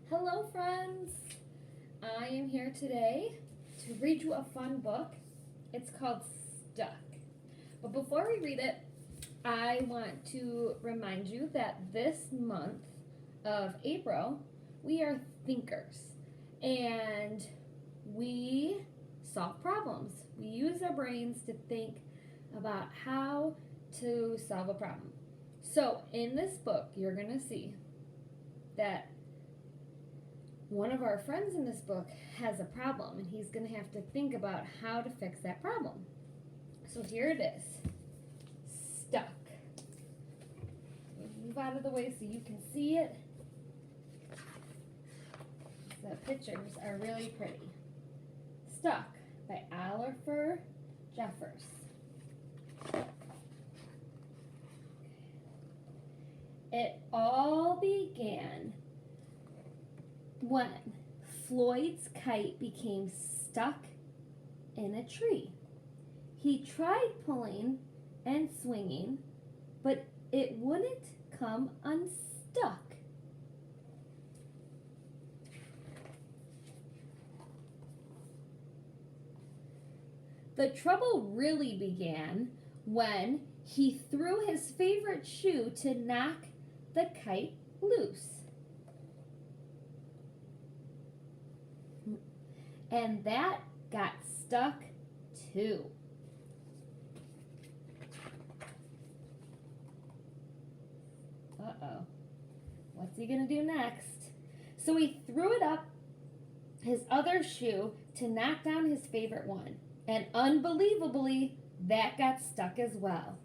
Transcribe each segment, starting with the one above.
Hello, friends. I am here today to read you a fun book. It's called Stuck. But before we read it, I want to remind you that this month of April, we are thinkers and we solve problems. We use our brains to think about how to solve a problem. So, in this book, you're going to see that one of our friends in this book has a problem and he's going to have to think about how to fix that problem. So here it is. Stuck. Move out of the way so you can see it. The pictures are really pretty. Stuck by Oliver Jeffers. It all began when Floyd's kite became stuck in a tree. He tried pulling and swinging, but it wouldn't come unstuck. The trouble really began when he threw his favorite shoe to knock the kite loose. And that got stuck too. Uh-oh. What's he gonna do next? So he threw it up his other shoe to knock down his favorite one. And unbelievably, that got stuck as well.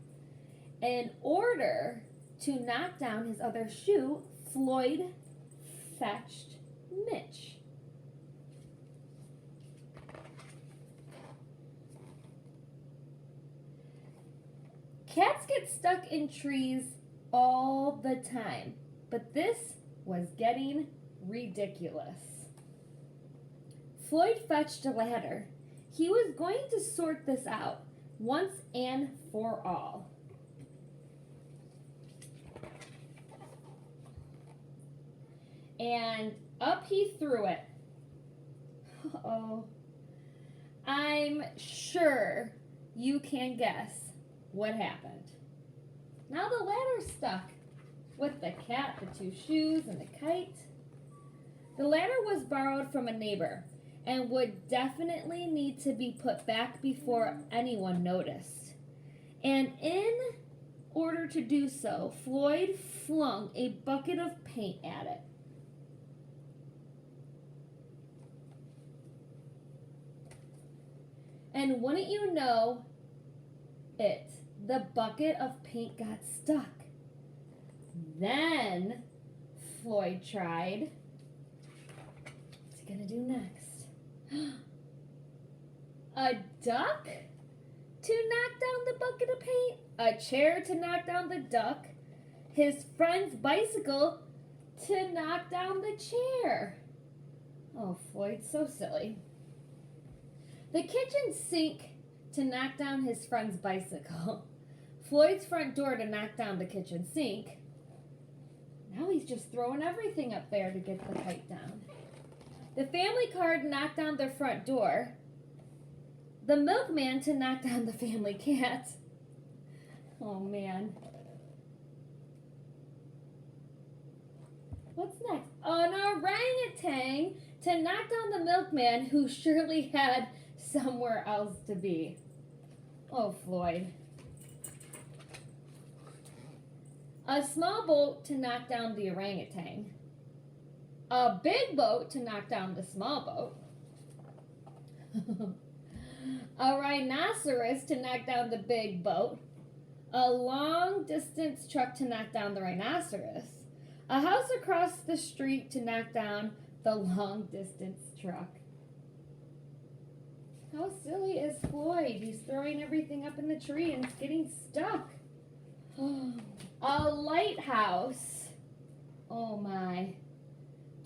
In order to knock down his other shoe, Floyd fetched Mitch. Cats get stuck in trees all the time, but this was getting ridiculous. Floyd fetched a ladder. He was going to sort this out once and for all. And up he threw it. Uh-oh. I'm sure you can guess what happened. Now the ladder's stuck with the cat, the two shoes, and the kite. The ladder was borrowed from a neighbor and would definitely need to be put back before anyone noticed. And in order to do so, Floyd flung a bucket of paint at it. And wouldn't you know it, the bucket of paint got stuck. Then Floyd tried. What's he gonna do next? A duck to knock down the bucket of paint, a chair to knock down the duck, his friend's bicycle to knock down the chair. Oh, Floyd's so silly. The kitchen sink to knock down his friend's bicycle, Floyd's front door to knock down the kitchen sink. Now he's just throwing everything up there to get the kite down. The family car to knock down their front door, the milkman to knock down the family cat. Oh man. What's next? An orangutan to knock down the milkman who surely had somewhere else to be. Oh, Floyd. A small boat to knock down the orangutan. A big boat to knock down the small boat. A rhinoceros to knock down the big boat. A long distance truck to knock down the rhinoceros. A house across the street to knock down the long distance truck. How silly is Floyd? He's throwing everything up in the tree and it's getting stuck. A lighthouse. Oh my.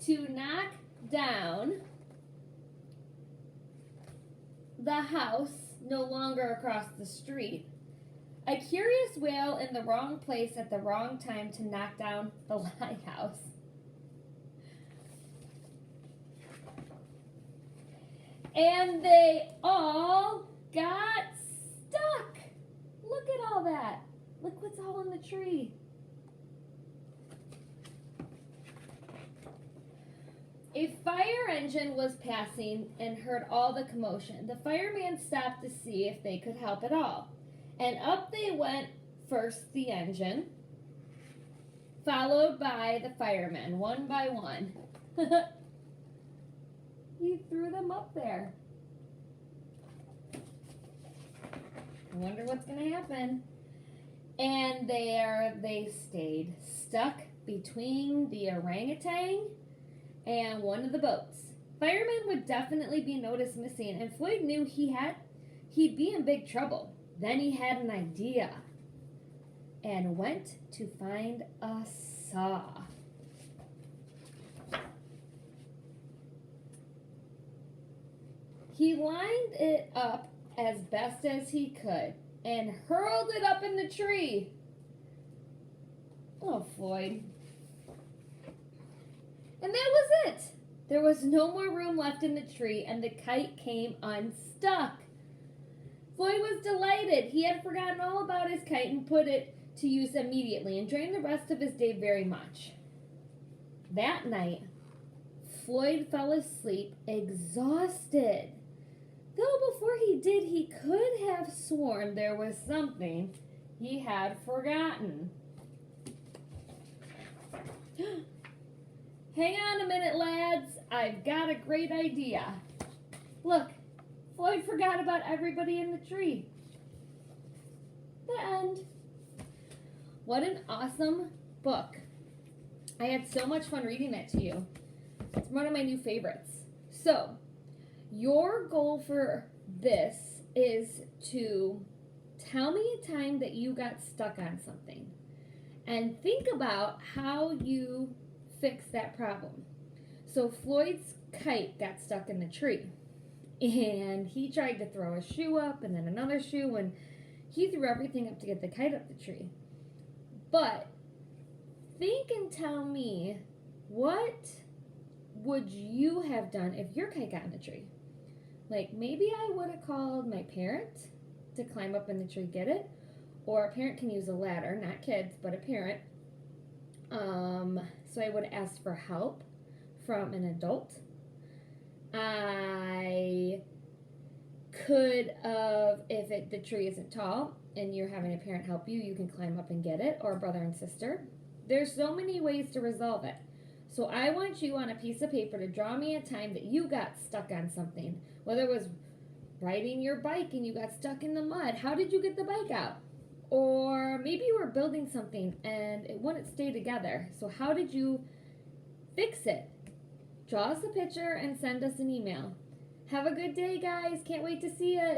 To knock down the house no longer across the street. A curious whale in the wrong place at the wrong time to knock down the lighthouse. And they all got stuck. Look at all that. Look what's all in the tree. A fire engine was passing and heard all the commotion. The fireman stopped to see if they could help at all. And up they went, first the engine, followed by the firemen, one by one. He threw them up there. I wonder what's going to happen. And there they stayed, stuck between the orangutan and one of the boats. Firemen would definitely be noticed missing, and Floyd knew he'd be in big trouble. Then he had an idea and went to find a saw. He lined it up as best as he could and hurled it up in the tree. Oh, Floyd. And that was it. There was no more room left in the tree, and the kite came unstuck. Floyd was delighted. He had forgotten all about his kite and put it to use immediately, enjoying the rest of his day very much. That night, Floyd fell asleep exhausted. Though before he did, he could have sworn there was something he had forgotten. Hang on a minute, lads. I've got a great idea. Look, Floyd forgot about everybody in the tree. The end. What an awesome book. I had so much fun reading it to you. It's one of my new favorites. So, your goal for this is to tell me a time that you got stuck on something and think about how you fix that problem. So Floyd's kite got stuck in the tree, and he tried to throw a shoe up and then another shoe, and he threw everything up to get the kite up the tree. But think and tell me, what would you have done if your kite got in the tree? Like, maybe I would have called my parent to climb up in the tree, get it, or a parent can use a ladder, not kids, but a parent. So I would ask for help from an adult. I could have, if the tree isn't tall and you're having a parent help you, you can climb up and get it, or a brother and sister. There's so many ways to resolve it. So I want you on a piece of paper to draw me a time that you got stuck on something, whether it was riding your bike and you got stuck in the mud. How did you get the bike out? Or maybe you were building something and it wouldn't stay together. So how did you fix it? Draw us a picture and send us an email. Have a good day, guys. Can't wait to see you.